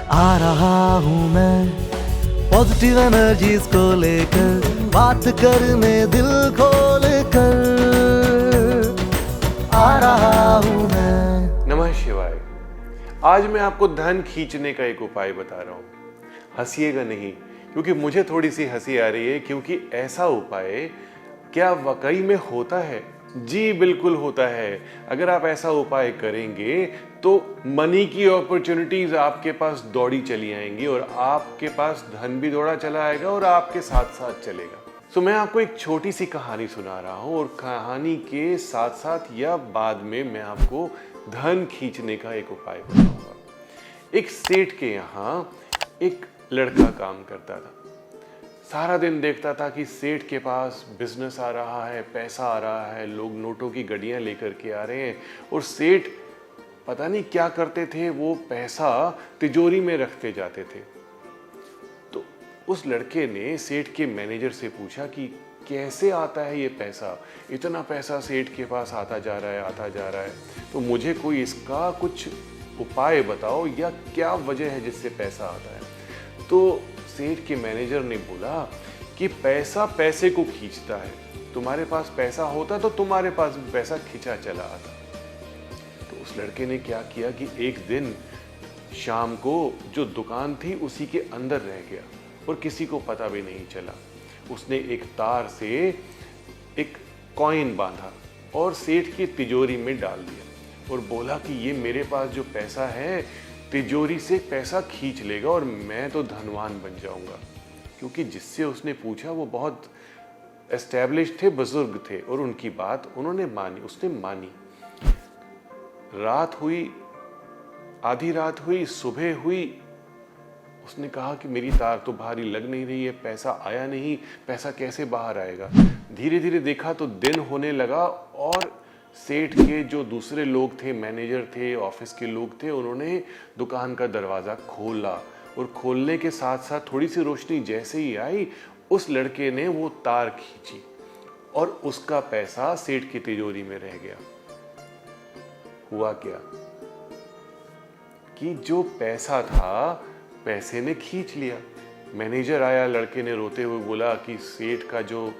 आ रहा हूँ मैं पॉजिटिव एनर्जीज को लेकर, बात करने दिल खोल कर आ रहा हूँ मैं। नमः शिवाय। आज मैं आपको धन खींचने का एक उपाय बता रहा हूँ। हंसिएगा नहीं, क्योंकि मुझे थोड़ी सी हंसी आ रही है, क्योंकि ऐसा उपाय क्या वाकई में होता है? जी बिल्कुल होता है। अगर आप ऐसा उपाय करेंगे तो मनी की अपॉर्चुनिटीज आपके पास दौड़ी चली आएंगी और आपके पास धन भी दौड़ा चला आएगा और आपके साथ साथ चलेगा। तो मैं आपको एक छोटी सी कहानी सुना रहा हूं और कहानी के साथ साथ या बाद में मैं आपको धन खींचने का एक उपाय बताऊंगा। एक सेठ के यहाँ एक लड़का काम करता था। सारा दिन देखता था कि सेठ के पास बिजनेस आ रहा है, पैसा आ रहा है, लोग नोटों की गड्डियां लेकर के आ रहे हैं और सेठ पता नहीं क्या करते थे, वो पैसा तिजोरी में रखते जाते थे। तो उस लड़के ने सेठ के मैनेजर से पूछा कि कैसे आता है ये पैसा, इतना पैसा सेठ के पास आता जा रहा है, तो मुझे कोई इसका कुछ उपाय बताओ या क्या वजह है जिससे पैसा आता है। तो सेठ के मैनेजर ने बोला कि पैसा पैसे को खींचता है, तुम्हारे पास पैसा होता तो तुम्हारे पास भी पैसा खींचा चला आता। तो उस लड़के ने क्या किया कि एक दिन शाम को जो दुकान थी उसी के अंदर रह गया और किसी को पता भी नहीं चला। उसने एक तार से एक कॉइन बांधा और सेठ की तिजोरी में डाल दिया और बोला कि ये मेरे पास जो पैसा है तिजोरी से पैसा खींच लेगा और मैं तो धनवान बन जाऊंगा। क्योंकि जिससे उसने पूछा वो बहुत एस्टैब्लिश थे, बुजुर्ग थे और उनकी बात उन्होंने मानी, उसने मानी। रात हुई, आधी रात हुई, सुबह हुई, उसने कहा कि मेरी तार तो भारी लग नहीं रही है, पैसा आया नहीं, पैसा कैसे बाहर आएगा। धीरे धीरे देखा तो दिन होने लगा और सेठ के जो दूसरे लोग थे, मैनेजर थे, ऑफिस के लोग थे, उन्होंने दुकान का दरवाज़ा खोला और खोलने के साथ साथ थोड़ी सी रोशनी जैसे ही आई, उस लड़के ने वो तार खींची और उसका पैसा सेठ की तिजोरी में रह गया। हुआ क्या कि जो पैसा था पैसे ने खींच लिया। मैनेजर आया, लड़के ने रोते हुए बोला कि सेठ का जो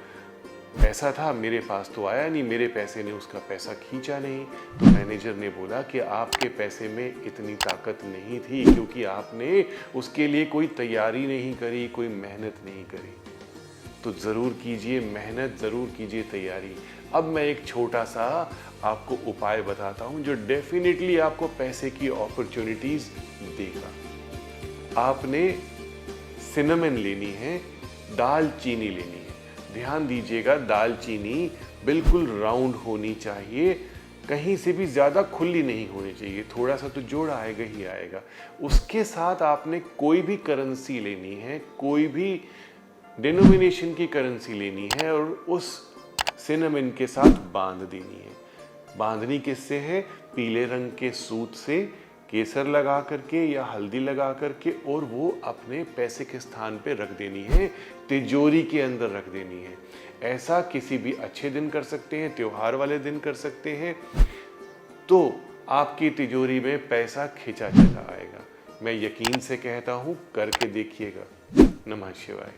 पैसा था मेरे पास तो आया नहीं, मेरे पैसे ने उसका पैसा खींचा नहीं। तो मैनेजर ने बोला कि आपके पैसे में इतनी ताकत नहीं थी, क्योंकि आपने उसके लिए कोई तैयारी नहीं करी, कोई मेहनत नहीं करी। तो ज़रूर कीजिए मेहनत, ज़रूर कीजिए तैयारी। अब मैं एक छोटा सा आपको उपाय बताता हूँ जो डेफिनेटली आपको पैसे की अपॉर्चुनिटीज़ देगा। आपने सिनेमन लेनी है, दालचीनी लेनी है। ध्यान दीजिएगा, दालचीनी बिल्कुल राउंड होनी चाहिए, कहीं से भी ज़्यादा खुली नहीं होनी चाहिए, थोड़ा सा तो जोड़ आएगा ही आएगा। उसके साथ आपने कोई भी करेंसी लेनी है, कोई भी डिनोमिनेशन की करेंसी लेनी है और उस सिनेमन के साथ बांध देनी है। बांधनी किससे है? पीले रंग के सूत से, केसर लगा करके या हल्दी लगा करके, और वो अपने पैसे के स्थान पे रख देनी है, तिजोरी के अंदर रख देनी है। ऐसा किसी भी अच्छे दिन कर सकते हैं, त्योहार वाले दिन कर सकते हैं, तो आपकी तिजोरी में पैसा खींचा चला आएगा। मैं यकीन से कहता हूँ, करके देखिएगा। नमः शिवाय।